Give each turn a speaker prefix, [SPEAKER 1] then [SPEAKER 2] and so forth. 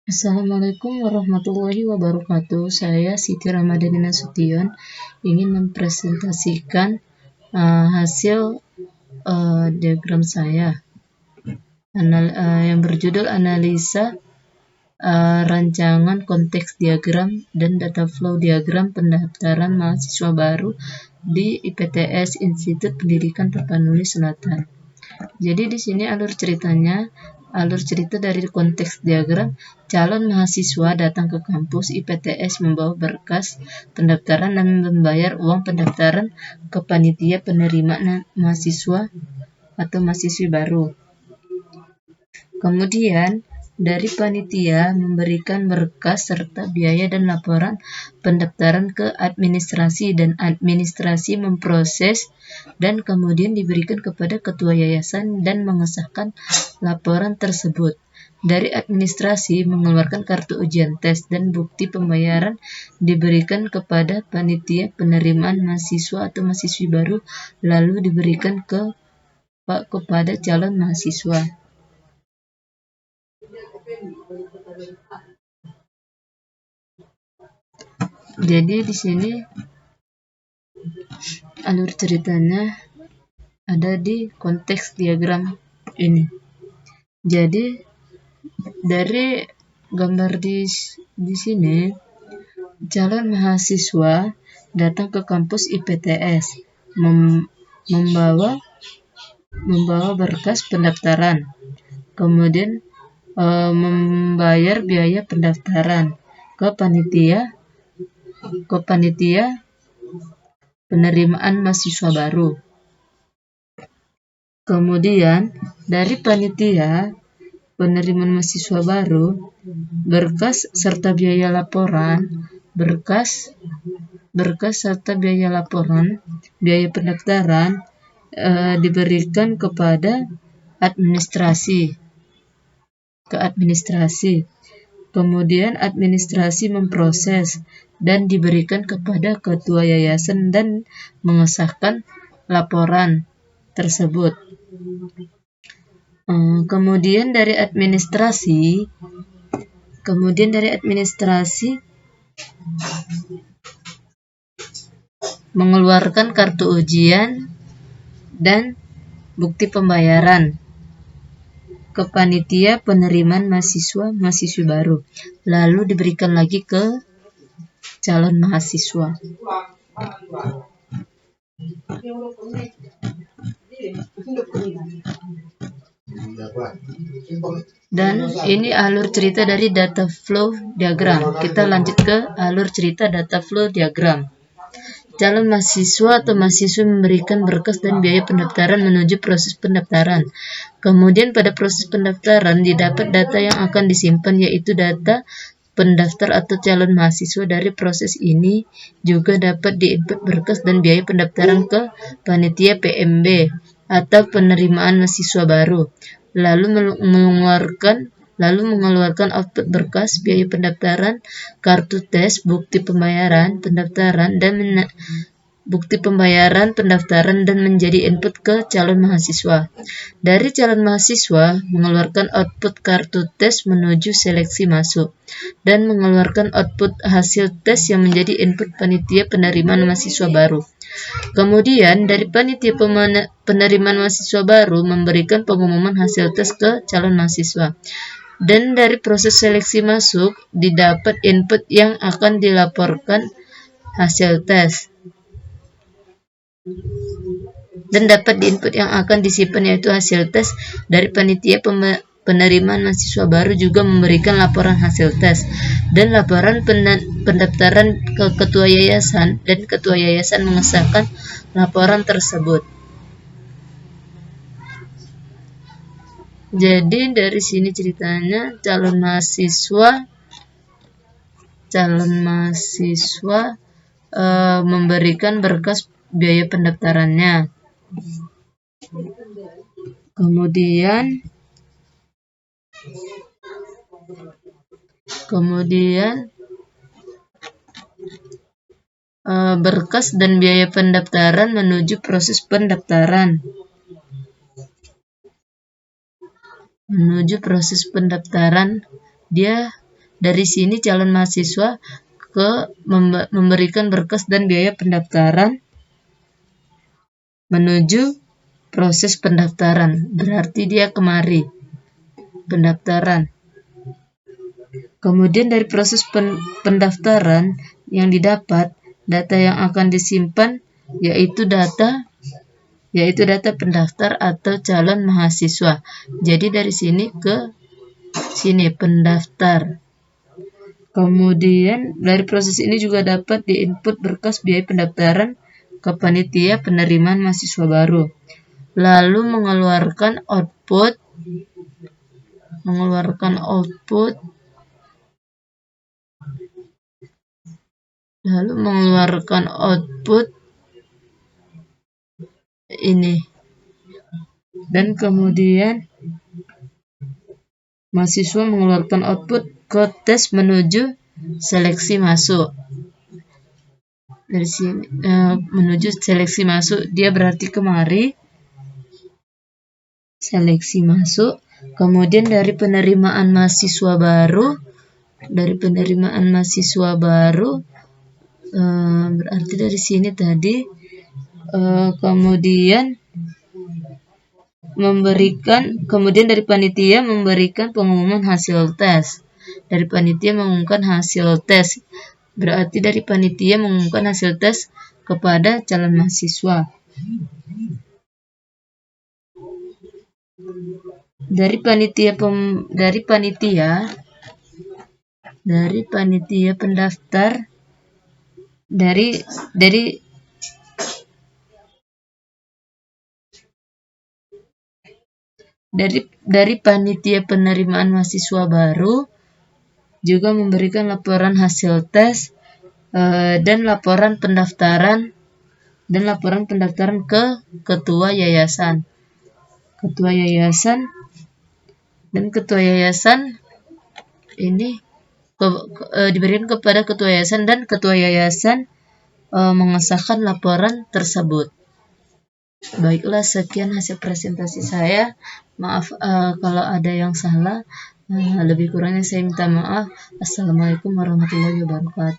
[SPEAKER 1] Assalamualaikum warahmatullahi wabarakatuh. Saya Siti Ramadhani Nasution ingin mempresentasikan hasil diagram saya yang berjudul analisa rancangan konteks diagram dan data flow diagram pendaftaran mahasiswa baru di IPTS Institut Pendidikan Tapanuli Selatan. Jadi di sini alur cerita dari konteks diagram. Calon mahasiswa datang ke kampus IPTS membawa berkas pendaftaran dan membayar uang pendaftaran ke panitia penerima mahasiswa atau mahasiswi baru. Kemudian dari panitia memberikan berkas serta biaya dan laporan pendaftaran ke administrasi, dan administrasi memproses dan kemudian diberikan kepada ketua yayasan dan mengesahkan laporan tersebut. Dari administrasi mengeluarkan kartu ujian tes dan bukti pembayaran diberikan kepada panitia penerimaan mahasiswa atau mahasiswi baru, lalu diberikan kepada calon mahasiswa. Jadi di sini alur ceritanya ada di konteks diagram ini. Jadi dari gambar di sini, calon mahasiswa datang ke kampus IPTS membawa berkas pendaftaran, kemudian membayar biaya pendaftaran ke panitia penerimaan mahasiswa baru. Kemudian dari panitia penerimaan mahasiswa baru, berkas serta biaya laporan, biaya pendaftaran diberikan kepada administrasi. Kemudian administrasi memproses dan diberikan kepada ketua yayasan dan mengesahkan laporan tersebut. Kemudian dari administrasi mengeluarkan kartu ujian dan bukti pembayaran ke panitia penerimaan mahasiswi baru, lalu diberikan lagi ke calon mahasiswa. Dan ini alur cerita dari data flow diagram. Kita lanjut ke alur cerita data flow diagram. Calon mahasiswa atau mahasiswa memberikan berkas dan biaya pendaftaran menuju proses pendaftaran. Kemudian pada proses pendaftaran didapat data yang akan disimpan, yaitu data pendaftar atau calon mahasiswa. Dari proses ini juga dapat diinput berkas dan biaya pendaftaran ke panitia PMB atau penerimaan mahasiswa baru, lalu mengeluarkan output berkas, biaya pendaftaran, kartu tes, bukti pembayaran pendaftaran dan menjadi input ke calon mahasiswa. Dari calon mahasiswa mengeluarkan output kartu tes menuju seleksi masuk dan mengeluarkan output hasil tes yang menjadi input panitia penerimaan mahasiswa baru. Kemudian dari panitia penerimaan mahasiswa baru memberikan pengumuman hasil tes ke calon mahasiswa. Dan dari proses seleksi masuk didapat input yang akan dilaporkan hasil tes. Dan dapat diinput yang akan disimpan, yaitu hasil tes. Dari panitia penerimaan mahasiswa baru juga memberikan laporan hasil tes dan laporan pendaftaran ke ketua yayasan, dan ketua yayasan mengesahkan laporan tersebut. Jadi dari sini ceritanya calon mahasiswa memberikan berkas biaya pendaftarannya. Kemudian berkas dan biaya pendaftaran menuju proses pendaftaran. Dia Dari sini calon mahasiswa memberikan berkas dan biaya pendaftaran menuju proses pendaftaran. Berarti dia kemari pendaftaran. Kemudian dari proses pendaftaran yang didapat, data yang akan disimpan yaitu data pendaftar atau calon mahasiswa. Jadi dari sini ke sini pendaftar. Kemudian dari proses ini juga dapat diinput berkas biaya pendaftaran ke panitia penerimaan mahasiswa baru. Lalu mengeluarkan output ini. Dan kemudian mahasiswa mengeluarkan output ke tes menuju seleksi masuk. Dari sini menuju seleksi masuk, dia berarti kemari seleksi masuk. Kemudian dari penerimaan mahasiswa baru, berarti dari sini tadi, kemudian dari panitia memberikan pengumuman hasil tes. Berarti dari panitia mengumumkan hasil tes kepada calon mahasiswa. Dari panitia pendaftar, dari panitia penerimaan mahasiswa baru juga memberikan laporan hasil tes dan laporan pendaftaran ke ketua yayasan. Dan ketua yayasan ini diberikan kepada ketua yayasan, dan ketua yayasan mengesahkan laporan tersebut. Baiklah, sekian hasil presentasi saya. Maaf kalau ada yang salah. Lebih kurangnya saya minta maaf. Assalamualaikum warahmatullahi wabarakatuh.